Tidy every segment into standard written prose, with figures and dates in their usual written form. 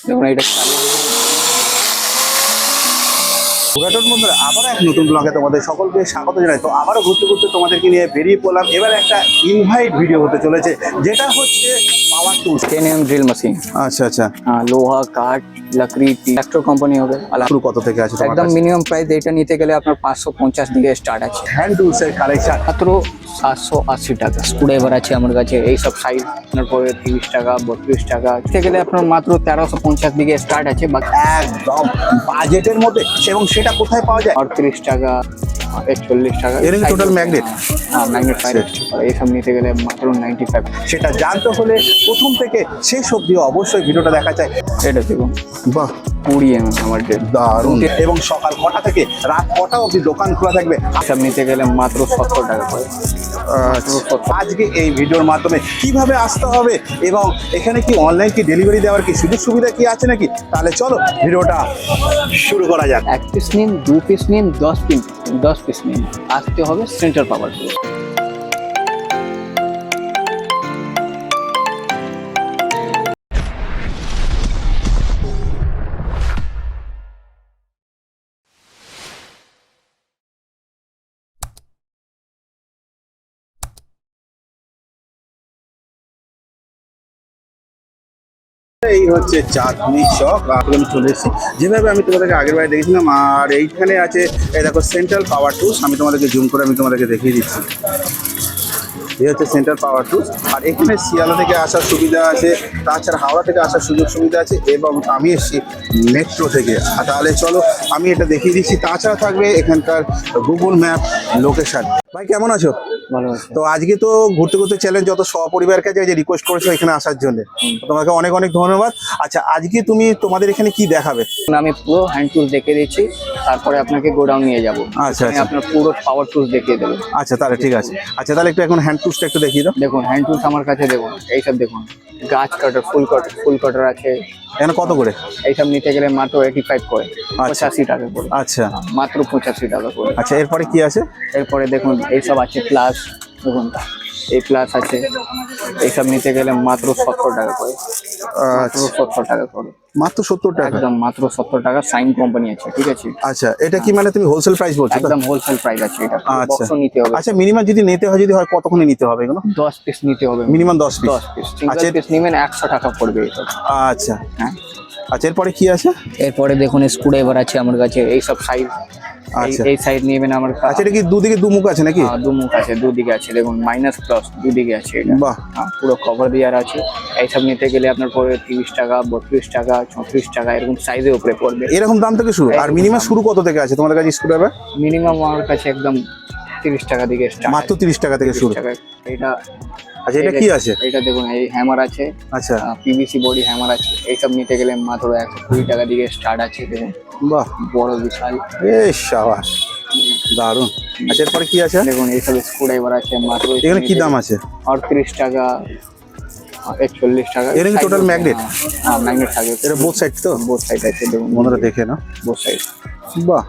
দেখুন এটা বন্ধুরা আবার এক নতুন ব্লগে তোমাদের সকলকে স্বাগত জানাই। তো আবারও ঘুরতে ঘুরতে তোমাদেরকে নিয়ে বেরিয়ে পড়লাম। এবার একটা ইনভাইট ভিডিও হতে চলেছে, যেটা হচ্ছে পাওয়ার টুলস 10 mm ड्रिल मशीन। আচ্ছা আচ্ছা, हाँ लोहा काठ लकड़ी ट्रैक्टर কোম্পানি হবে। শুরু কত থেকে আছে তোমার একদম কাছে? মিনিমাম প্রাইস এটা নিতে গেলে আপনার 550 দিকে স্টার্ট আছে। হ্যান্ড টুলস এর কালেকশন মাত্র 780 টাকা। স্ক্রুড্রাইভার আছে আমার কাছে এই সব সাইজ আপনার পরে 30 টাকা 32 টাকা নিতে গেলে আপনার মাত্র 1350 দিকে স্টার্ট আছে। বাকি একদম বাজেটের মধ্যে, এবং সেটা কোথায় পাওয়া যায়? 38 টাকা 41 টাকা। এর টোটাল ম্যাগনেট? হ্যাঁ ম্যাগনেট ফায়ার এইসব নিতে গেলে মাত্র 95। সেটা জানতে হলে প্রথম থেকে শেষ অবধি অবশ্যই ভিডিওটা দেখা যায়। এটা দেখুন বাহ 20 mm আমার ডেট দারুণ। এবং সকাল কটা থেকে রাত কটা অবধি দোকান খোলা থাকবে? সব নিতে গেলে মাত্র 70 টাকা করে। আজকে এই ভিডিওর মাধ্যমে কিভাবে আসতে হবে এবং এখানে কি অনলাইন কি ডেলিভারি দেওয়ার কি সুযোগ সুবিধা কি আছে নাকি, তাহলে চলো ভিডিওটা শুরু করা যাক। 1 পিস নিন 2 পিস নিন 10 পিস নিন, আসতে হবে সেন্টার পাওয়ার টুল। এই হচ্ছে চাঁদনি চক, আমি চলে এসেছি যেভাবে আমি তোমাদেরকে আগের বারে দেখেছিলাম। আর এইখানে আছে এই দেখো সেন্ট্রাল পাওয়ার টুলস। আমি তোমাদেরকে জুম করে আমি তোমাদেরকে দেখিয়ে দিচ্ছি। এই হচ্ছে সেন্ট্রাল পাওয়ার টুলস। আর এখানে শিয়ালদা থেকে আসার সুবিধা আছে, তাছাড়া হাওড়া থেকে আসার সুযোগ সুবিধা আছে, এবং আমি এসেছি মেট্রো থেকে। আর তাহলে চলো আমি এটা দেখিয়ে দিচ্ছি। তাছাড়া থাকবে এখানকার গুগল ম্যাপ লোকেশন। ভাই কেমন আছো? ভালো আছে। তো আজকে তো ঘুরতে ঘুরতে চ্যালেঞ্জ যত সপরিবার কাছে যে রিকোয়েস্ট করেছো এখানে আসার জন্য, তোমাকে অনেক অনেক ধন্যবাদ। আচ্ছা আজকে তুমি তোমাদের এখানে কি দেখাবে? আমি পুরো হ্যান্ড টুল দেখিয়ে দিচ্ছি, তারপরে আপনাকে গোডাউন নিয়ে যাব। আচ্ছা আচ্ছা আপনার পুরো পাওয়ার টুলস দেখিয়ে দেবো। আচ্ছা তাহলে ঠিক আছে। আচ্ছা তাহলে একটু এখন হ্যান্ড টুলসটা একটু দেখিয়ে দাও। দেখুন হ্যান্ড টুলস আমার কাছে দেখুন এইসব দেখুন, গাছ কাটার ফুল কাটার আছে। এখানে কত করে? এইসব নিতে গেলে মাত্র 85 করে, আচ্ছা। 85 টাকা করে। আচ্ছা মাত্র 85 টাকা করে। আচ্ছা এরপরে কি আছে? এরপরে দেখুন এইসব আছে প্লাস, দেখুন এই প্লাস আছে। এইসব নিতে গেলে মাত্র 70 টাকা করে। মাত্র 70 টাকা করে। মাত্র 70 টাকা? একদম মাত্র 70 টাকা। সাইন কোম্পানি আছে, ঠিক আছে। আচ্ছা এটা কি মানে তুমি হোলসেল প্রাইস বলছো? একদম হোলসেল প্রাইস আছে এটা। আচ্ছা বক্স নিতে হবে। আচ্ছা মিনিমাম যদি নিতে হয়, যদি হয় কতক্ষণে নিতে হবে এগুলো? 10 পিস নিতে হবে মিনিমাম 10 পিস? 10 পিস। সিঙ্গেল আচ্ছা পিস নেবেন 100 টাকা পড়বে এটা। আচ্ছা হ্যাঁ। আচ্ছা এরপরে কি আছে? এরপরে দেখুন স্ক্রুড্রাইভার আছে আমার কাছে এই সব সাইজ। আচ্ছা। এই সাইড নেবেন আমার কাছে। আচ্ছা এটা কি দুদিকে দুমুখ আছে নাকি? হ্যাঁ দুমুখ আছে, দুদিকে আছে দেখুন, মাইনাস প্লাস দুদিকে আছে এটা। বাহ হ্যাঁ, পুরো কভার দেওয়ার আছে। এইসব নিতে গেলে আপনার পড়বে 30 টাকা 32 টাকা 34 টাকা, এরকম সাইজের উপরে পড়বে। এরকম দাম থেকে শুরু? আর মিনিমাম শুরু কত থেকে আছে তোমাদের কাছে স্ক্রুড্রাইভার? মিনিমাম আমার কাছে একদম 30 টাকা দিকে স্টার্ট। মাত্র 30 টাকা থেকে শুরু? এটা আচ্ছা এটা কি আছে? এটা দেখুন এই হ্যামার আছে। আচ্ছা পিভিসি বডি হ্যামার আছে। এইসব নিতে গেলে মাত্র 120 টাকা দিকে স্টার্ট আছে। দেখুন বাহ বড় বিশাল। বেশ সাবাস দারুন। আচ্ছা এরপরে কি আছে? দেখুন এইসব স্ক্রুড্রাইভার আছে মাত্র। এখানে কি দাম আছে? 38 টাকা 41 টাকা। এর কি টোটাল ম্যাগনেট? হ্যাঁ ম্যাগনেট থাকে। এটা বোথ সাইড তো? বোথ সাইড আছে দেখুন, বন্ধুরা দেখে না। Both side. বাহ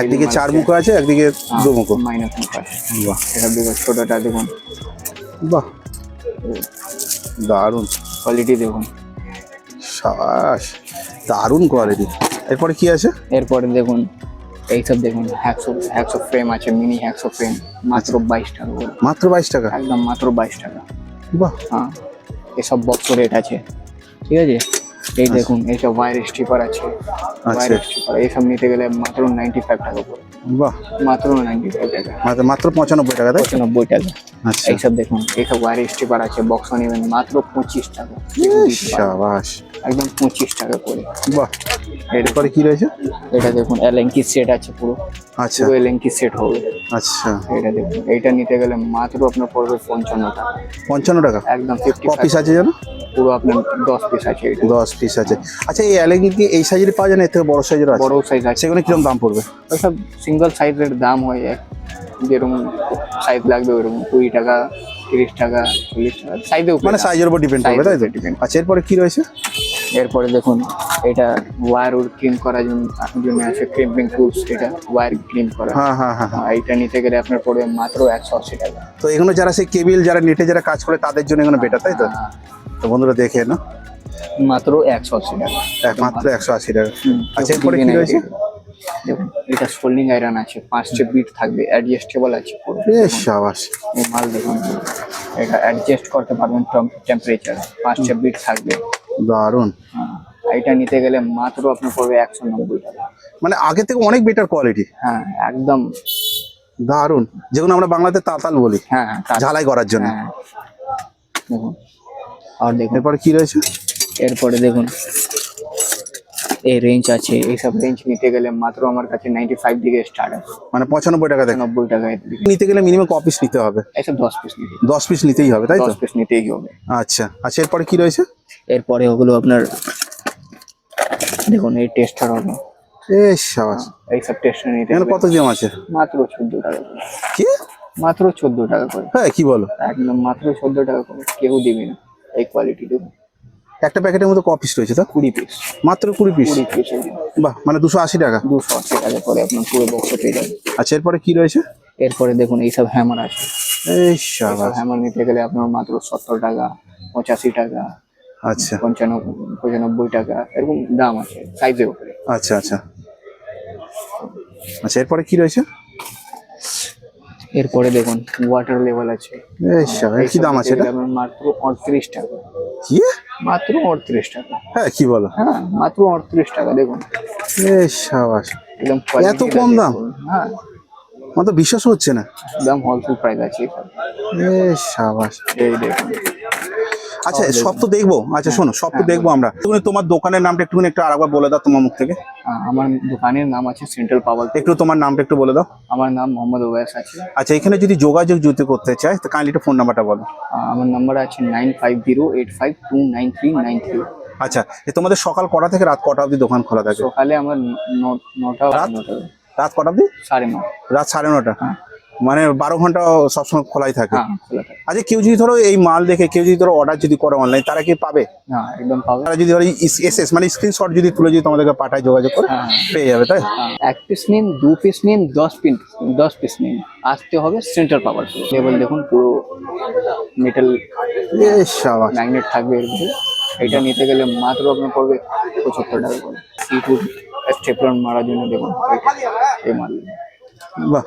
একদিকে 4 মুখ আছে, একদিকে 2 মুখ। মাইনাস মুখ আছে। বাহ এটা দেখুন ছোটটা দেখুন। বাহ দারুন কোয়ালিটি দেখুন। সাবাস দারুন কোয়ালিটি। এরপরে কি আছে? এরপরে দেখুন এইসব দেখুন হ্যাকসো ফ্রেম আছে, মিনি হ্যাকসো ফ্রেম মাত্র 22 টাকা করে। মাত্র 22 টাকা? একদম মাত্র 22 টাকা। বাহ হ্যাঁ এসব বক্স রেট আছে, ঠিক আছে। এই দেখুন এইসব ওয়্যার স্টিপার আছে। ওয়্যার স্টিপার এইসব নিতে গেলে মাত্র 95 টাকা করে। বাহ মাত্র 95 টাকা। মাত্র 95 টাকা তাই? 95 টাকা। আচ্ছা এইসব দেখুন এইসব ওয়্যার স্টিপার আছে, বক্স নেবেন মাত্র 25 টাকা। সাবাস একদম 25 টাকা করে। বাহ এরপরে কি রয়েছে? এটা দেখুন এলএনকি সেট আছে পুরো। আচ্ছা পুরো এলএনকি সেট হবে। আচ্ছা এটা দেখুন এইটা নিতে গেলে মাত্র আপনার পড়বে 55 টাকা। 55 টাকা? একদম 50 কপিস আছে জানো? পুরো আপনার 10 পিস আছে এটা। 10 পিস আছে। আচ্ছা এই অ্যালেঙ্গি কি এই সাইজের পাওয়া যায় না, এর থেকে বড় সাইজের আছে? বড় সাইজ আছে। সেগুলো কিরকম দাম পড়বে? ওইসব সিঙ্গেল সাইজের দাম হয় যেরকম সাইজ লাগবে ওরকম 20 টাকা 30 টাকা 40 টাকা সাইজের উপর, মানে সাইজের উপর ডিপেন্ড করবে তাই তো? আচ্ছা এরপরে কি রয়েছে? এরপরে দেখুন এটা ওয়্যার ক্লিন করার জন্য আছে ক্রিম্পিং টুলস। এটা ওয়্যার ক্লিন করা। হ্যাঁ হ্যাঁ হ্যাঁ। এইটা নিতে গেলে আপনার পড়বে মাত্র 180 টাকা। তো এগুলো যারা সেই কেবিল যারা নেটে যারা কাজ করে তাদের জন্য এগুলো বেটার তাই তো? তো বন্ধুরা দেখে না মাত্র 180 টাকা। মাত্র 180 টাকা। হুম, আচ্ছা এরপরে কি রয়েছে? দেখুন এটা সোল্ডিং আয়রন আছে, 5 বিট থাকবে, অ্যাডজাস্টেবল আছে পুরো। সাবাস, এই মাল দেখুন, এটা অ্যাডজাস্ট করতে পারবেন টেম্পারেচার, 5 বিট থাকবে। দারুন। হ্যাঁ, এটা নিতে গেলে মাত্র আপনার পড়বে 190 টাকা। মানে আগে থেকে অনেক বেটার কোয়ালিটি। হ্যাঁ একদম দারুন, যেগুলো আমরা বাংলাতে তাতাল বলি, হ্যাঁ ঝালাই করার জন্য। হ্যাঁ দেখুন, আর দেখুন এরপরে কি রয়েছে? এরপরে দেখুন এই রেঞ্জ আছে, এইসব রেঞ্জ নিতে গেলে মাত্র আমার কাছে 95 থেকে স্টার্ট আছে। মানে 95 টাকা থেকে 90 টাকায় নিতে গেলে মিনিমাম ক পিস নিতে হবে? এইসব 10 পিস নিতে, 10 পিস নিতেই হবে, তাই তো? 10 পিস নিতেই হবে। আচ্ছা আচ্ছা, এরপরে কি রয়েছে? এরপরে ওগুলো আপনার দেখুন এই টেস্টার হবে, সাবাস। এইসব টেস্টার নিতে এখানে গেলে কত দাম আছে? মাত্র 14 টাকা করে। কি? মাত্র 14 টাকা করে। হ্যাঁ কি বলো? একদম মাত্র 14 টাকা করে, কেউ দিবে না এই কোয়ালিটি। দেখুন একটা প্যাকেটের মধ্যে ক পিস রয়েছে? তো 20 পিস, মাত্র 20 পিস। 20 পিস। বাহ, মানে 280 টাকা। 280 টাকা করে আপনার পুরো বক্স পেয়ে যাবেন। আচ্ছা এরপরে কি রয়েছে? এরপরে দেখুন এইসব হ্যামার আছে, সাবাস। হ্যামার নিতে গেলে আপনার মাত্র 70 টাকা, 85 টাকা, আচ্ছা 95 টাকা, এরকম দাম আছে সাইজের উপরে। আচ্ছা আচ্ছা আচ্ছা, এরপরে কি রয়েছে? এরপরে দেখুন ওয়াটার লেভেল আছে, সাবাস। কি দাম আছে এটা? আপনার মাত্র 38 টাকা। কি? মাত্র 38 টাকা। হ্যাঁ কি বলো? হ্যাঁ মাত্র 38 টাকা। দেখুন সাবাস, একদম এত কম দাম? হ্যাঁ আমার তো বিশ্বাস হচ্ছে না। একদম হোলসেল প্রাইস আছে। সাবাস। এই দেখুন, আচ্ছা সব তো দেখবো, আচ্ছা শোনো সব তো দেখবো আমরা। তুমি তোমার দোকানের নামটা একটুখানি একটু আরেকবার বলে দাও তোমার মুখ থেকে। আমার দোকানের নাম আছে সেন্ট্রাল পাওয়ার। একটু তোমার নামটা একটু বলে দাও। আমার নাম মোহাম্মদ ওয়াইস আছে। আচ্ছা এখানে যদি যোগাযোগ যদি করতে চাই তো কাইন্ডলি একটু ফোন নাম্বারটা বলো। আমার নাম্বার আছে 9508529393। আচ্ছা তোমাদের সকাল কটা থেকে রাত কটা অবধি দোকান খোলা থাকে? সকালে আমার 9টা, রাত কটা অবধি? 9:30। রাত 9:30। হ্যাঁ। মানে 12 ঘন্টা সবসময় খোলাই থাকে? হ্যাঁ খোলা থাকে। আচ্ছা কেউ যদি ধরো এই মাল দেখে কেউ যদি ধরো অর্ডার যদি করে অনলাইন, তারা কি পাবে? হ্যাঁ একদম পাবে। তারা যদি ধরো এসএস মানে স্ক্রিনশট যদি তুলে যদি তোমাদেরকে পাঠায় যোগাযোগ করে হ্যাঁ পেয়ে যাবে, তাই? 1 পিস নিন, 2 পিস নিন, 10 পিস নিন, আসতে হবে সেন্ট্রাল পাওয়ার। লেভেল দেখুন পুরো মেটাল সাবাস। ম্যাগনেট থাকবে এর মধ্যে। এটা নিতে গেলে মাত্র আপনার পড়বে 75 টাকা করে। সিফুড স্টেপলার মারার জন্য দেখুন এই মাল বাহ,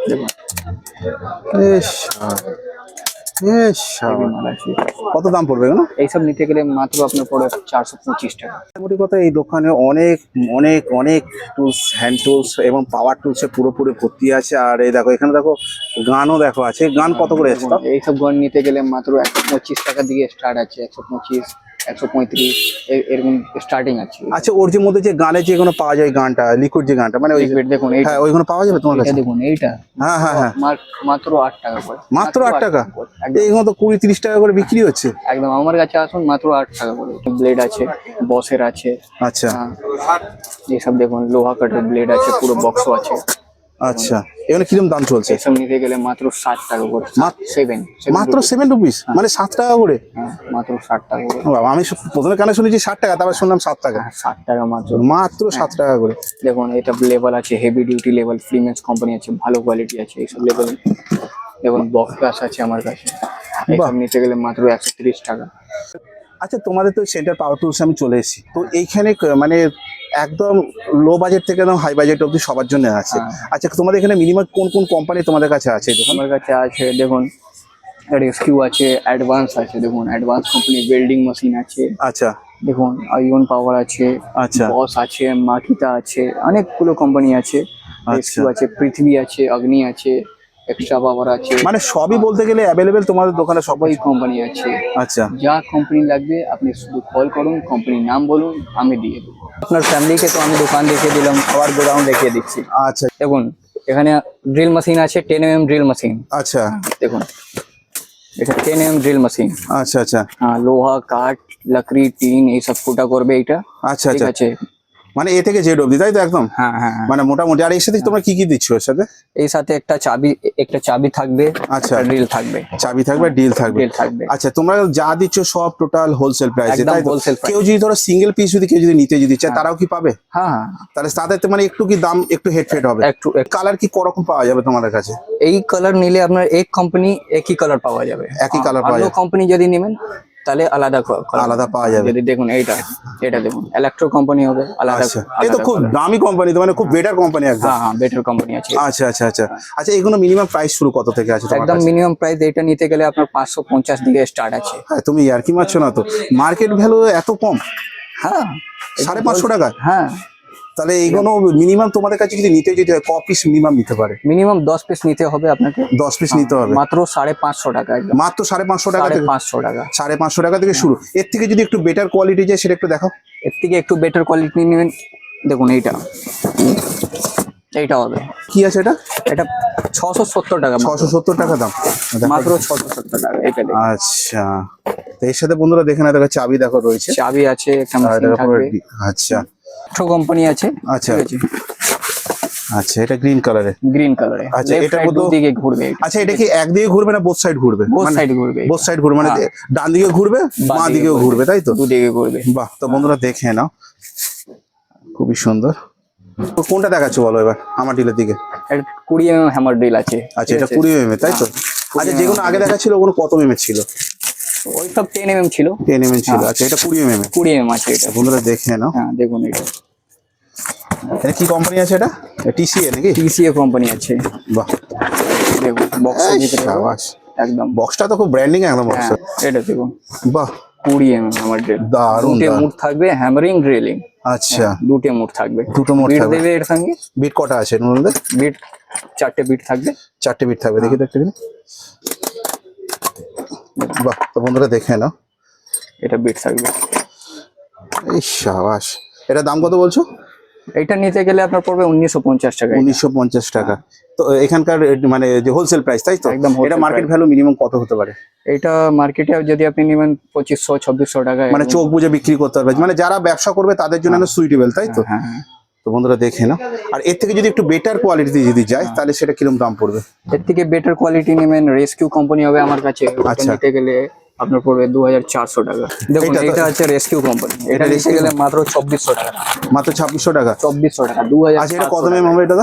দেখুন সাবাস। মাল আছে। কত দাম পড়বে এগুলো? এইসব নিতে গেলে মাত্র আপনার পড়বে 425 টাকা। মোটামুটি কথা এই দোকানে অনেক অনেক অনেক টুলস, হ্যান্ড টুলস এবং পাওয়ার টুলসে পুরোপুরি ভর্তি আছে। আর এই দেখো এখানে দেখো গানও দেখো আছে। গান কত করে আছে? এইসব গান নিতে গেলে মাত্র 125 টাকা দিয়ে স্টার্ট আছে। 125, 135 এরকম স্টার্টিং আছে। আচ্ছা ওর যে মধ্যে যে গানে যে কোনো পাওয়া যায়, গানটা লিকুইড যে গানটা মানে ওই দেখুন হ্যাঁ ওইগুলো পাওয়া যাবে তোমার কাছে? দেখুন এইটা হ্যাঁ হ্যাঁ হ্যাঁ মাত্র 8 টাকা করে। মাত্র 8 টাকা? একদম এইগুলো তো 20-30 টাকা করে বিক্রি হচ্ছে। একদম আমার কাছে আসুন, মাত্র 8 টাকা করে। ব্লেড আছে, বসের আছে। আচ্ছা এইসব দেখুন লোহা কাটের ব্লেড আছে, পুরো বক্সও আছে। আচ্ছা এগুলো কিরকম দাম চলছে? এইসব নিতে গেলে মাত্র 60 টাকা করে। মাত্র 7 রুপিস, মানে 7 টাকা করে? হ্যাঁ মাত্র 60 টাকা করে। বাবা, আমি প্রথমে কানে শুনেছি 60 টাকা, তারপর শুনলাম 7 টাকা। 60 টাকা মাত্র। মাত্র 7 টাকা করে। দেখুন এটা লেভেল আছে, হেভি ডিউটি লেভেল, ফ্রিমেন্স কোম্পানি আছে, ভালো কোয়ালিটি আছে এইসব লেভেল। দেখুন বক্স গ্লাস আছে আমার কাছে। এইসব নিতে গেলে মাত্র 130 টাকা। আচ্ছা তোমাদের তো সেন্টার পাওয়ার টুলস আমি চলে এসেছি, তো এইখানে মানে একদম লো বাজেট থেকে একদম হাই বাজেট অবধি সবার জন্য আছে। আচ্ছা তোমাদের এখানে মিনিমাম কোন কোন কোম্পানি তোমাদের কাছে আছে? আমার কাছে আছে দেখুন রেস্কিউ আছে, অ্যাডভান্স আছে। দেখুন অ্যাডভান্স কোম্পানি ওয়েল্ডিং মেশিন আছে। আচ্ছা দেখুন আইওন পাওয়ার আছে, আচ্ছা বস আছে, মাকিতা আছে, অনেকগুলো কোম্পানি আছে। রেস্কিউ আছে, পৃথিবী আছে, অগ্নি আছে, এক্সট্রা পাওয়ার আছে। মানে সবই বলতে গেলে অ্যাভেলেবেল তোমাদের দোকানে সবাই সবাই কোম্পানি আছে। আচ্ছা যা কোম্পানি লাগবে আপনি শুধু কল করুন, কোম্পানির নাম বলুন, আমি দিয়ে দেবো। আপনার ফ্যামিলিকে তো আমি দোকান দেখিয়ে দিলাম, আবার গোডাউন দেখিয়ে দিচ্ছি। আচ্ছা দেখুন এখানে ড্রিল মেশিন আছে, 10 mm ড্রিল মেশিন। আচ্ছা দেখুন এটা 10 mm ড্রিল মেশিন। আচ্ছা আচ্ছা হ্যাঁ লোহা, কাঠ, লাকড়ি, টিন এইসব ফুটা করবে এটা। আচ্ছা ঠিক আচ্ছা আছে। মানে এ থেকে জেড অবধি, তাই তো? একদম হ্যাঁ হ্যাঁ হ্যাঁ। মানে মোটামুটি। আর এর সাথে তোমরা কি কি দিচ্ছ এর সাথে? এই সাথে একটা চাবি থাকবে, আচ্ছা। ড্রিল থাকবে। চাবি থাকবে, ডিল থাকবে। ড্রিল থাকবে। আচ্ছা তোমরা যা দিচ্ছ সব টোটাল হোলসেল প্রাইসে, একদম তাই তো? wholesale price। কেউ যদি ধরো সিঙ্গেল পিস যদি কেউ যদি নিতে যদি চায় তারাও কি পাবে? হ্যাঁ হ্যাঁ তাহলে তাদের তো মানে একটু কি দাম একটু হেডফেড হবে? একটু। কালার কি করকম পাওয়া যাবে তোমাদের কাছে? এই কালার নিলে আপনার এক কোম্পানি একই কালার পাওয়া যাবে। একই কালার পাওয়া অন্য যাবে। কোম্পানি যদি নেবেন তাহলে আলাদা colour আলাদা হবে। পাওয়া যাবে। যদি দেখুন এটা দেখুন ইলেকট্রো কোম্পানি হবে আলাদা। আচ্ছা, এই তো খুব দামি কোম্পানি, তো মানে খুব বেটার কোম্পানি একদম। হ্যাঁ হ্যাঁ বেটার কোম্পানি আছে। আচ্ছা আচ্ছা আচ্ছা আচ্ছা, এগুলো মিনিমাম প্রাইস শুরু কত থেকে আছে তোমার একদম কাছে? মিনিমাম প্রাইস এটা নিতে গেলে আপনার 550 দিকে স্টার্ট আছে। হ্যাঁ, তুমি ইয়ার্কি মারছো না তো? মার্কেট ভ্যালু এত কম, হ্যাঁ 550 টাকা? হ্যাঁ তাহলে এইগুলো মিনিমাম তোমাদের কাছে যদি নিতে যেতে হয় ক পিস মিনিমাম নিতে পারে? মিনিমাম 10 পিস নিতে হবে আপনাকে। 10 পিস নিতে হবে, মাত্র 550 টাকা। একদম মাত্র 550 টাকা থেকে? 550 টাকা। 550 টাকা থেকে শুরু। এর থেকে যদি একটু বেটার কোয়ালিটি যায় সেটা একটু দেখাও। এর থেকে একটু বেটার কোয়ালিটি নেবেন, দেখুন এইটা হবে। কি আছে এটা? এটা 670 টাকা। 670 টাকা দাম, দেখো। মাত্র 670 টাকা এটা দেখুন। আচ্ছা, তো এর সাথে বন্ধুরা দেখে না, দেখো চাবি দেখো রয়েছে। চাবি আছে, একটা আর মেশিন এটা পুরো থাকবে। আচ্ছা ছোট কোম্পানি আছে। আচ্ছা ঠিক আছে, আচ্ছা, এটা গ্রিন কালারে। গ্রিন কালারে। আচ্ছা, এটা এটা মতো দিকে ঘুরবে এটা। আচ্ছা, এটা কি একদিকে ঘুরবে না বোথ সাইড ঘুরবে? বোথ সাইড ঘুরবে। বোথ সাইড ঘুরবে মানে হ্যাঁ। ডান দিকে ঘুরবে, বাঁ দিকেও ঘুরবে, তাই তো? দুদিকে ঘুরবে। বাহ, তো বন্ধুরা দেখে নাও, খুবই সুন্দর। তো কোনটা দেখাচ্ছ বলো এবার আমার ডিলের দিকে? এটা 20 mm হ্যামার ড্রিল আছে। আচ্ছা, এটা 20 mm তাই তো? আচ্ছা, যেগুলো আগে দেখাচ্ছিল ওগুলো কত mm ছিল? ওই সব 10 mm ছিল। 10 mm ছিল। আচ্ছা, এটা 20 mm। 20 mm আছে এটা। বন্ধুরা দেখে নাও, হ্যাঁ দেখুন এটা কি কোম্পানি আছে? এটা TCA নাকি? TCA কোম্পানি আছে। বাহ, দেখুন বক্সের ভিতরে শাবাশ, একদম। বক্সটা তো খুব ব্র্যান্ডিং একদম বক্স। হ্যাঁ এটা দেখুন বাহ, 20 mm হ্যামার ড্রিল। দারুণ দুটো দারুণ। মুড থাকবে, হ্যামারিং ড্রিলিং। আচ্ছা, দুটো মুড থাকবে। দুটো মোড বিট থাকবে। দেবে এর সঙ্গে। বিট কটা আছে এর মধ্যে? বিট 4টে বিট থাকবে। 4টে বিট থাকবে, দেখি তো একটা দিন। বাহ, তো বন্ধুরা দেখে নাও, এটা বিট থাকবে। এই শাবাশ। এটা দাম কত বলছো? এটা নিতে গেলে আপনার পড়বে 1950 টাকা। 1950 টাকা। তো এখানকার মানে যে হোলসেল প্রাইস, তাই তো? একদম wholesale এটা মার্কেট price। ভ্যালু মিনিমাম কত হতে পারে? এটা মার্কেটে যদি আপনি নেবেন 2500-2600 টাকা। মানে চোখ বুঝে বিক্রি করতে পারবে, মানে যারা ব্যবসা করবে তাদের জন্য সুইটেবল, তাই তো? হ্যাঁ হ্যাঁ। তো বন্ধুরা দেখে নাও, আর এর থেকে যদি একটু বেটার কোয়ালিটি যদি যায় তাহলে সেটা কিরকম দাম পড়বে? এর থেকে বেটার কোয়ালিটি নেবেন, রেস্কিউ কোম্পানি হবে আমার কাছে। ওটা আচ্ছা। নিতে গেলে আপনার পড়বে 2400 টাকা। দেখুন এইটা তো- এটা আছে রেস্কিউ কোম্পানি। এটা নিতে rescue গেলে মাত্র 2400 টাকা। মাত্র 2600 টাকা? 2400 টাকা। 2000। আচ্ছা, এটা কত mm হবে এটা?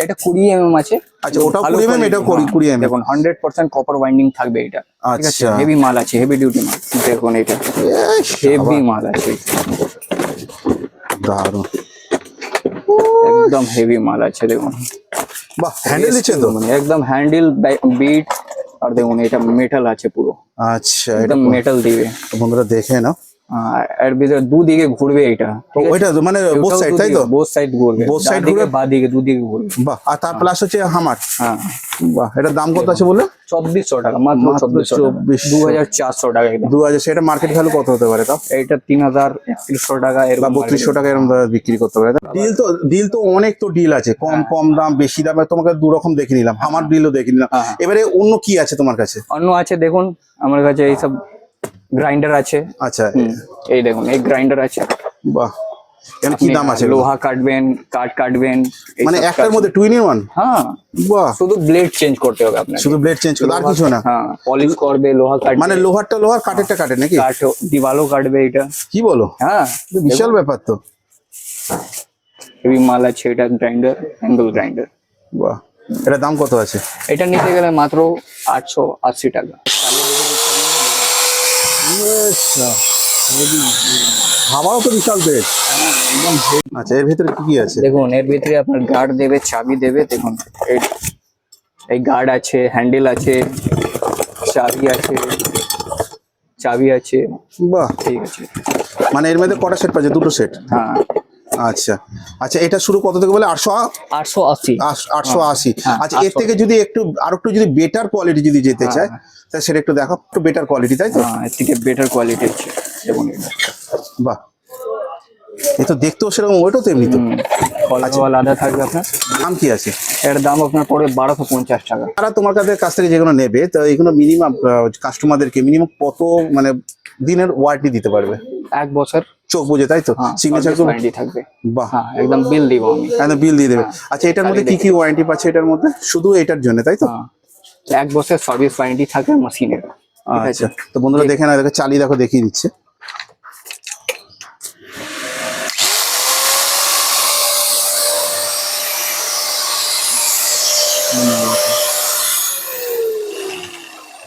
এটা 20 mm আছে। আচ্ছা, ওটাও ভালো 20 mm, quality, এটাও হ্যাঁ। 20 mm। দেখুন 100% কপার ওয়াইন্ডিং থাকবে এটা। ঠিক আছে, আচ্ছা, হেভি মাল আছে, হেভি ডিউটি মাল। দেখুন এটা হেভি মাল আছে, দারুণ। একদম হেভি মাল আছে। দেখুন বাহ, হ্যান্ডেল দিচ্ছে তো? মানে একদম হ্যান্ডেল, বিট, আর দেখুন এটা মেটাল আছে পুরো। আচ্ছা, এটা একদম মেটাল দিবে। বন্ধুরা দেখে নাও, এর ভিতরে দুদিকে ঘুরবে এটা। ওইটা তো মানে বোথ সাইড, তাই তো? বোথ সাইড ঘুরবে, Both side দিকে ঘুরবে? বা দিকে দুদিকে ঘুরবে। বাহ, আর তার প্লাস হচ্ছে হামার। হ্যাঁ বাহ, এটার দাম কত আছে বলে? 2400 টাকা। মাত্র মাত্র 2400 টাকা। 2400 2400 টাকা একদম। 2000। সেটা মার্কেট ভ্যালু কত হতে পারে তাও? এইটা 3000-3100 টাকা বা এরকম। 3200 টাকা এরকম বিক্রি করতে পারে। ডিল তো অনেক তো ডিল আছে, কম কম দাম, বেশি দামে। তোমাকে দু রকম দেখে নিলাম, আমার ডিলও দেখে নিলাম। হ্যাঁ। এবারে অন্য কি আছে তোমার কাছে? অন্য আছে দেখুন আমার কাছে এইসব গ্রাইন্ডার আছে। আচ্ছা, এই দেখুন এই গ্রাইন্ডার আছে। বাহ, এখানে কি আপনি দাম আছে এগুলো? লোহা কাটবেন, কাটবেন এইসব মানে কাজ। একটার মধ্যে 2 in 1? হ্যাঁ, বাহ, শুধু ব্লেড চেঞ্জ করতে হবে আপনাকে। শুধু ব্লেড চেঞ্জ করতে, আর কিছু না? হ্যাঁ, পলিশ করবে, লোহা কাটবে। মানে লোহারটা লোহার, কাঠেরটা কাটে নাকি? কাঠও দিওয়ালও কাটবে এটা। কি বলো, হ্যাঁ বিশাল ব্যাপার তো। হেভি মাল আছে এটা, গ্রাইন্ডার, অ্যাঙ্গেল গ্রাইন্ডার। বাহ, এটা দাম কত আছে? এটা নিতে গেলে মাত্র 880 টাকা। আমারও তো বিশাল পেট। আচ্ছা, এর ভিতরে কি কি আছে? দেখুন এর ভিতরে আপনার গার্ড দেবে, চাবি দেবে। দেখুন এই গার্ড আছে, হ্যান্ডেল আছে, চাবি আছে। বাহ, ঠিক আছে। মানে এর মধ্যে কটা সেট পাচ্ছে? 2টো সেট? হ্যাঁ আচ্ছা আচ্ছা, এটা শুরু কত থেকে বলে? 880। 880। হ্যাঁ, আচ্ছা, এর থেকে যদি একটু আর একটু যদি বেটার কোয়ালিটি যদি যেতে চায় তাহলে সেটা একটু দেখো, একটু বেটার কোয়ালিটি, তাই তো? হ্যাঁ, এর থেকে বেটার কোয়ালিটি আছে। দেখুন এটা বাহ, এ তো দেখতেও সেরকম, ওইটাও তো এমনি তো। কলারও আলাদা থাকবে আপনার। দাম কি আছে? এর দাম আপনার পড়বে 1250 টাকা। তারা তোমার কাছ থেকে যেগুলো নেবে, তো এইগুলো মিনিমাম কাস্টমারদেরকে মিনিমাম কত মানে দিনের ওয়ারেন্টি দিতে পারবে? 1 বছর চোখ বুঝে, তাই তো? সিগনেচার তো? ওয়ারেন্টি থাকবে। বাহ, হ্যাঁ, একদম বিল দিব আমি। একদম বিল দিয়ে দেবে। আচ্ছা, এটার মধ্যে কি কি ওয়ারেন্টি পাচ্ছে এটার মধ্যে? শুধু এটার জন্য, তাই তো? হ্যাঁ, 1 বছর সার্ভিস ওয়ারেন্টি থাকে মেশিনের। আচ্ছা, তো বন্ধুরা দেখে না, দেখো চালিয়ে দেখো, দেখিয়ে দিচ্ছে।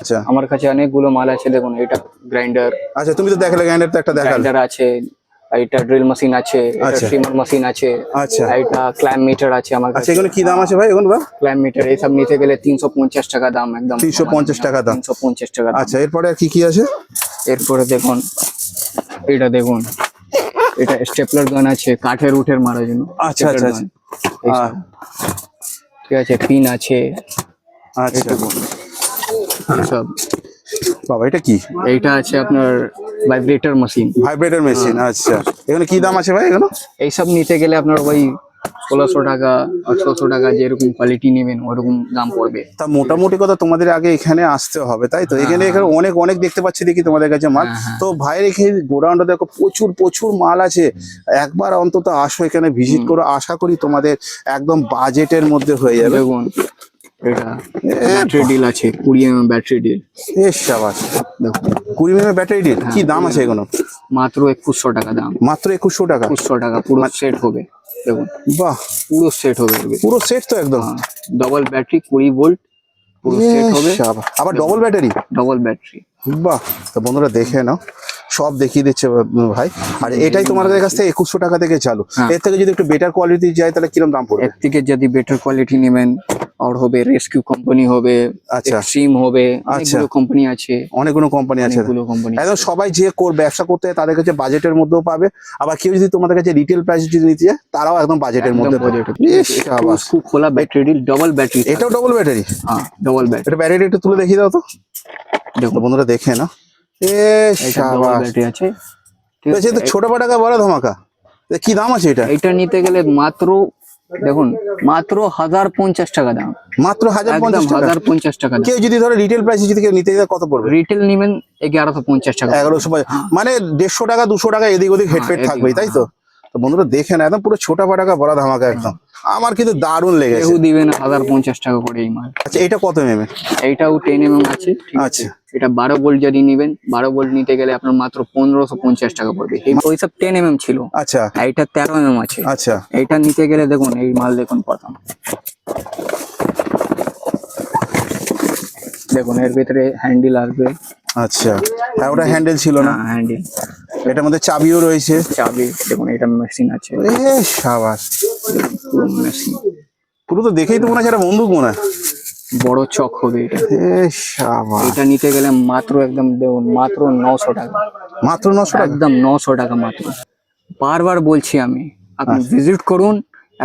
আচ্ছা আমার কাছে অনেকগুলো মাল আছে, দেখুন এটা গ্রাইন্ডার, আচ্ছা, তুমি তো দেখালে গ্রাইন্ডার তো একটা দেখালে। গ্রাইন্ডার আছে, এটা ড্রিল মেশিন আছে, এটা আচ্ছা। ট্রিমার মেশিন আছে, আচ্ছা এটা ক্ল্যাম্প মিটার আছে আমার আচ্ছা, কাছে। এগুলো কি দাম আছে ভাই এগুলো? ক্ল্যাম্প মিটার এইসব নিতে গেলে 350 টাকা দাম, একদম 350 টাকা দাম। 350 টাকা দাম। আচ্ছা, এরপরে আর কি কি আছে? এরপরে দেখুন এটা দেখুন, এটা স্টেপলার গান আছে কাঠের উঠের মারার জন্য। আচ্ছা আচ্ছা আচ্ছা। এইসব। ঠিক আছে, পিন আছে, আচ্ছা সব। বাবা, এটা কি? এইটা আছে আপনার ভাইব্রেটর মেশিন। Vibrator machine. আচ্ছা, এগুলো কি দাম আছে ভাই এগুলো? এইসব নিতে গেলে আপনার ওই 1600 টাকা 1800 টাকা, যেরকম কোয়ালিটি নেবেন ওরকম দাম পড়বে। তা মোটামুটি কথা তোমাদের আগে এখানে আসতে হবে, তাই তো? এখানে অনেক অনেক দেখতে পাচ্ছি দেখি তোমাদের কাছে মাল। তো ভাইয়ের এখানে গোডাউনটা দেখো, প্রচুর প্রচুর মাল আছে। একবার অন্তত আসো এখানে, ভিজিট করো, আশা করি তোমাদের একদম বাজেটের মধ্যে হয়ে যাবে। দেখুন এটা ব্যাটারি ডিল আছে, 20 mm ব্যাটারি ডিল। বেশ সাবাস। দেখুন 20 mm ব্যাটারি ডিল, কি দাম আছে এগুলো? মাত্র 2100 টাকা দাম। মাত্র 2100 টাকা? 2100 টাকা পুরো সেট হবে। দেখুন বাহ, পুরো সেট হবে, পুরো সেট তো একদম। ডবল ব্যাটারি 20 ভোল্ট পুরো সেট হবে। আবার ডবল ব্যাটারি? Double battery. বাহ, তো বন্ধুরা দেখে নাও, সব দেখিয়ে দিচ্ছে ভাই। আর এটাই তোমাদের কাছ থেকে 2100 টাকা থেকে চালু। এর থেকে যদি একটু বেটার কোয়ালিটি যায় তাহলে কিরকম দাম পড়বে? এর থেকে যদি বেটার কোয়ালিটি নেবেন আর হবে রেস্কিউ কোম্পানি হবে, আচ্ছা। এক্সট্রিম হবে, অনেকগুলো কোম্পানি আছে। অনেকগুলো কোম্পানি আছে। অনেকগুলো কোম্পানি। একদম সবাই যে ব্যবসা করতে হয় তাদের কাছে বাজেটের মধ্যেও পাবে। আবার কেউ যদি তোমাদের কাছে রিটেল প্রাইস যদি নিতে যায় তারাও একদম বাজেটের মধ্যে পাবে। খুব খোলা ব্যাটারি ডিল, ডবল ব্যাটারি। এটাও ডবল ব্যাটারি? হ্যাঁ ডবল ব্যাটারি। এটা ব্যাটারি একটু তুলে দেখিয়ে দাও তো। দেখো বন্ধুরা দেখে না, ডবল ব্যাটারি আছে। ঠিক আছে, তো ছোট পাটাকা বড় ধামাকা, কি দাম আছে এটা? এটা নিতে গেলে মাত্র দেখুন মাত্র 1050 টাকা দাম। মাত্র 1050 টাকা? 1050 টাকা দাম। কেউ যদি ধরো রিটেল প্রাইসে যদি কেউ নিতে যায় কত পড়বে? রিটেল নেবেন 1150 টাকা। 1100, মানে 150 টাকা 200 টাকা এদিক ওদিক হেডফেড থাকবেই, তাই তো? তো বন্ধুরা দেখে না, একদম পুরো ছোট পাটাকা বড় ধামাকা একদম। আমার কিন্তু দারুণ লেগেছে। কেউ দিবে না 1050 টাকা করে এই মাল। আচ্ছা, এটা কত mm? এইটাও 10 mm আছে। ঠিক আছে, এটা 12 ভোল্ট যদি নেবেন, 12 ভোল্ট নিতে গেলে আপনার মাত্র 1550 টাকা পড়বে। ওই সব 10 mm ছিল। আচ্ছা, এইটা 13 mm আছে। আচ্ছা। এইটা নিতে গেলে দেখুন এই মাল দেখুন প্রথম, দেখুন এর ভিতরে হ্যান্ডেল আসবে। আচ্ছা, হ্যাঁ, ওটা হ্যান্ডেল ছিল না। হ্যান্ডেল। এটার মধ্যে চাবিও রয়েছে। চাবি দেখুন, এটা মেশিন আছে। সাবাস, পুরো মেশিন। পুরো তো দেখেই তো মনে হচ্ছে একটা বন্দুক মনে হয়। বড় চক হবে এটা। সাবাস। এটা নিতে গেলে মাত্র একদম দেখুন মাত্র 900 টাকা। মাত্র 900 টাকা? একদম 900 টাকা মাত্র। বারবার বলছি আমি, আপনি ভিজিট করুন,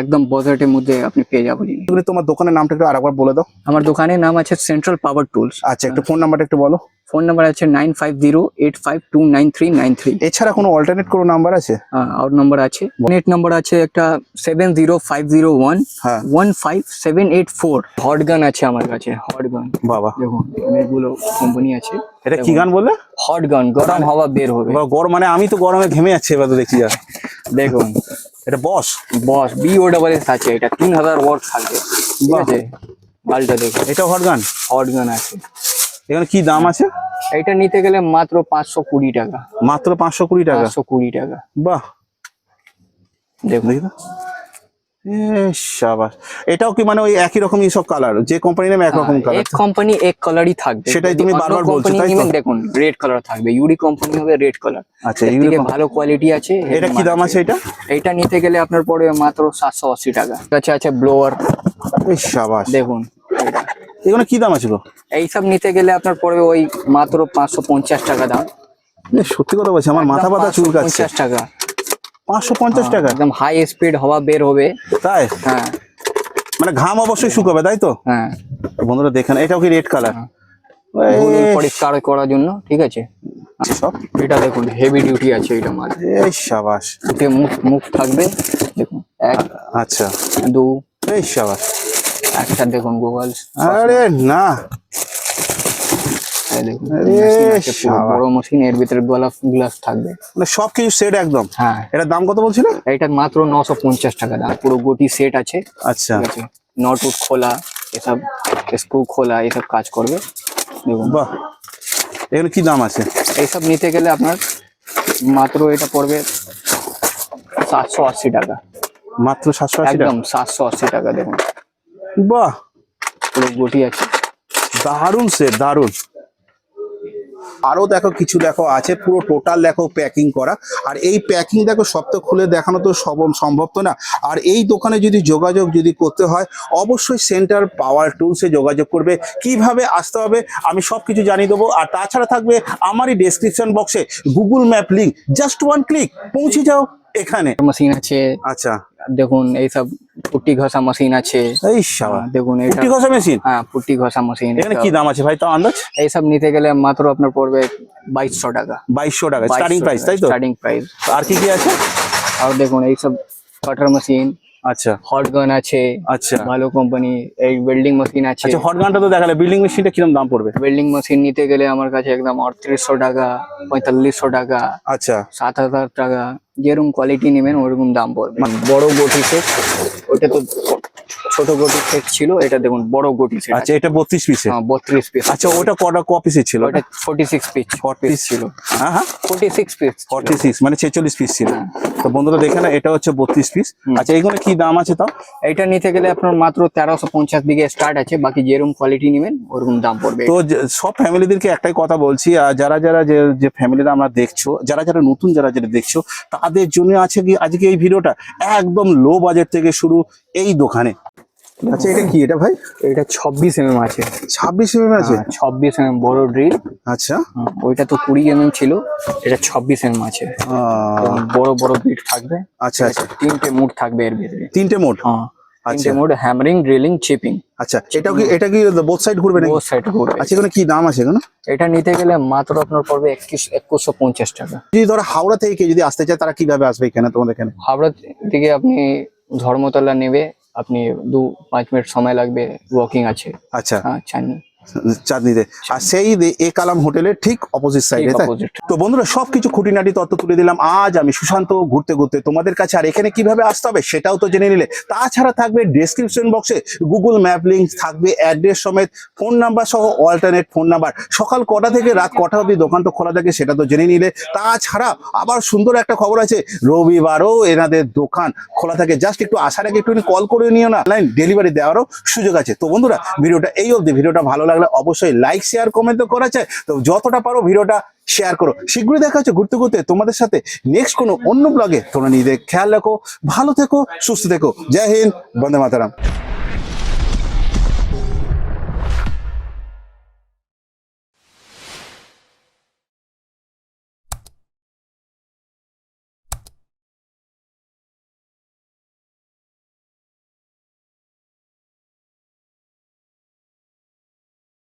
একদম বাজেটের মধ্যে আপনি পেয়ে যাবেন। তোমার দোকানের নামটা একটু আরেকবার বলে দাও। আমার দোকানের নাম আছে সেন্ট্রাল পাওয়ার টুলস। আচ্ছা, একটু ফোন নাম্বারটা একটু বলো। ফোন নাম্বার আছে 9508529393। এছাড়া কোনো অল্টারনেট কোনো নাম্বার আছে? আর নাম্বার আছে, নেট নাম্বার আছে একটা 7050011578 হট গান আছে আমার কাছে। হট গান বাবা, দেখুন অনেকগুলো কোম্পানি আছে। এটা কি গান বললে? হট গান, গরম হাওয়া বের হবে। গরম মানে আমি তো গরমে ঘেমে যাচ্ছি এবার তো দেখছি। দেখুন এটা বস BOSS আছে, এটা 3000 ওয়াট থাকবে। ঠিক আছে, মালটা দেখুন। এটা হট গান? হট গান আছে। এখানে কি দাম আছে? এটা নিতে গেলে মাত্র 520 টাকা। মাত্র 520 টাকা? 520 টাকা। বাহ, দেখুন দেখি তো। সাবাস। এটাও কি মানে ওই একই রকমই সব কালার? যে কোম্পানি নাম একরকম কালার? এক কোম্পানি এক কালারই থাকবে। সেটাই তুমি বারবার বলছো, তাই তো? দেখুন রেড কালার থাকবে, ইউরি কোম্পানি হবে রেড কালার। আচ্ছা, এর থেকে ভালো কোয়ালিটি আছে। এটা কি দাম আছে এটা? এটা নিতে গেলে আপনার পড়বে মাত্র 780 টাকা। কাছে আছে ব্লোয়ার। সাবাস। দেখুন এগুলো কি দাম আছে গো? এইসব নিতে গেলে আপনার পড়বে ওই মাত্র 550 টাকা দাম। সত্যি কথা বলছি, আমার মাথা ব্যথা চুলকাচ্ছে। 550 টাকা। 550 টাকা? একদম হাই স্পিড হাওয়া বের হবে। তাই? হ্যাঁ, মানে ঘাম অবশ্যই শুকাবে, তাই তো? হ্যাঁ। বন্ধুরা দেখেন, এটাও কি রেড কালার? পরিষ্কার করার জন্য। ঠিক আছে, সব এটা দেখুন হেভি ডিউটি আছে এটা মাল। সাবাস। এতে মুখ থাকবে দেখুন, 1 আচ্ছা 2 সাবাস। একটা দেখুন গুগল। আরে না, দেখুন বড় মেশিন, এর ভিতরে গ্লাস থাকবে, মানে সবকিছু সেট একদম। হ্যাঁ। এটার দাম কত বলছিল? এটা মাত্র 950 টাকা দাম। পুরো গোটি সেট আছে। আচ্ছা, ঠিক আছে, নট উট খোলা, এসব স্ক্রু খোলা, এসব কাজ করবে। দেখুন বাহ, এগুলো কি দাম আছে? এইসব নিতে গেলে আপনার মাত্র এটা পড়বে 780 টাকা। মাত্র 780 টাকা? একদম 780 টাকা। দেখুন বাহ, পুরো গোটি আছে। দারুণ সেট, দারুণ। আরো দেখো কিছু দেখো আছে, পুরো টোটাল দেখো প্যাকিং করা। আর এই প্যাকিং দেখো সব তো খুলে দেখানো তো সম্ভব তো না। আর এই দোকানে যদি যোগাযোগ যদি করতে হয়, অবশ্যই সেন্টার পাওয়ার টুলসে যোগাযোগ করবে। কিভাবে আসতে হবে আমি সব কিছু জানিয়ে দেবো। আর তাছাড়া থাকবে আমারই ডেসক্রিপশন বক্সে Google map link, just 1 click পৌঁছে যাও এখানে। মেশিন আছে, আচ্ছা, দেখুন এইসব পুট্টি ঘষা মেশিন আছে। এই শালা দেখুন এটা পুট্টি ঘষা মেশিন। হ্যাঁ, পুট্টি ঘষা মেশিন। এখানে কি দাম আছে ভাই তাও আন্দাজ? এইসব নিতে গেলে মাত্র আপনার পড়বে 2200 টাকা। 2200 টাকা স্টার্টিং প্রাইস, তাই তো? Starting price. আর কি কি আছে? আর দেখুন এইসব কাটার মেশিন, আচ্ছা হট গান আছে, আচ্ছা ভালো কোম্পানি। এই ওয়েল্ডিং মেশিন আছে। আচ্ছা, হট গানটা তো দেখালে, বিল্ডিং মেশিনটা কিরকম দাম পড়বে? ওয়েল্ডিং মেশিন নিতে গেলে আমার কাছে একদম 3800 টাকা, 4500 টাকা, আচ্ছা 7000 টাকা, যেরকম কোয়ালিটি নেবেন ওরকম দাম পড়বে। বড় গটি সেট, ওটা তো ছোট গটি সেট ছিল, এটা দেখুন বড় গটি সেট। আচ্ছা, এটা 32 পিসের। 32 পিস। আচ্ছা, ওটা কটা পিসের ছিল? ওটা 46 পিস। 40 ছিল। হ্যাঁ হ্যাঁ 46 পিস। 46 মানে 46 পিস ছিল। তো বন্ধুরা দেখে না, এটা হচ্ছে 32 পিস। আচ্ছা, এইগুলো কি দাম আছে তাও? এটা নিতে গেলে আপনার মাত্র 1350 দিকে স্টার্ট আছে, বাকি যেরকম কোয়ালিটি নেবেন ওরকম দাম পড়বে। তো সব ফ্যামিলিদেরকে একটাই কথা বলছি, আর যারা যারা যে ফ্যামিলিরা আমরা দেখছো, যারা যারা নতুন যারা যারা দেখছো, তাদের জন্য আছে কি আজকে এই ভিডিওটা একদম লো বাজেট থেকে শুরু এই দোকানে। আচ্ছা, এটা কি এটা ভাই? এটা 26 আছে। 26 আছে? 26 বড় ড্রিল। আচ্ছা, ওইটা তো 20 ছিল, এটা 26 আছে। এবং বড় বড় বিট থাকবে। আচ্ছা আচ্ছা, 3টে মোড থাকবে এর ভিতরে। 3টে মোড? হ্যাঁ, আচ্ছা 3টে মোড, হ্যামারিং, ড্রিলিং, চিপিং। আচ্ছা, এটা কি বোথ সাইড ঘুরবে নাকি? বোথ সাইড ঘুরবে। আচ্ছা, এখানে কি দাম আছে এখানে? এটা নিতে গেলে মাত্র আপনার পড়বে 2150 টাকা। যদি ধরো হাওড়া থেকে কেউ যদি আসতে চায়, তারা কিভাবে আসবে এখানে তোমাদের এখানে? হাওড়া থেকে আপনি ধর্মতলা নেবে, আপনি 2-5 মিনিট সময় লাগবে, ওয়াকিং আছে। আচ্ছা, হ্যাঁ, চাঁদনি। চাঁদনিতে। আর সেই এ কালাম হোটেলের ঠিক অপোজিট সাইডে, তাই? opposite। তো বন্ধুরা সবকিছু খুঁটিনাটি তথ্য তুলে দিলাম আজ আমি সুশান্ত ঘুরতে ঘুরতে তোমাদের কাছে। আর এখানে কিভাবে আসতে হবে সেটাও তো জেনে নিলে। তাছাড়া থাকবে ডেসক্রিপশন বক্সে গুগল ম্যাপ লিঙ্ক, থাকবে অ্যাড্রেস সমেত, ফোন নাম্বার সহ অল্টারনেট ফোন নাম্বার। সকাল কটা থেকে রাত কটা অবধি দোকান তো খোলা থাকে সেটা তো জেনে নিলে। তাছাড়া আবার সুন্দর একটা খবর আছে, রবিবারও এনাদের দোকান খোলা থাকে। জাস্ট একটু আসার আগে একটু কল করে নিও না, লাইন ডেলিভারি দেওয়ারও সুযোগ আছে। তো বন্ধুরা ভিডিওটা এই অবধি। ভিডিওটা ভালো লাগলে অবশ্যই লাইক শেয়ার কমেন্ট তো করা চাই, তো যতটা পারো ভিডিওটা শেয়ার করো। শীঘ্রই দেখা হচ্ছে ঘুরতে ঘুরতে তোমাদের সাথে নেক্সট কোনো অন্য ব্লগে। তোমরা নিজেদের খেয়াল রাখো, ভালো থেকো, সুস্থ থেকো। জয় হিন্দ, বন্দে মাতরম।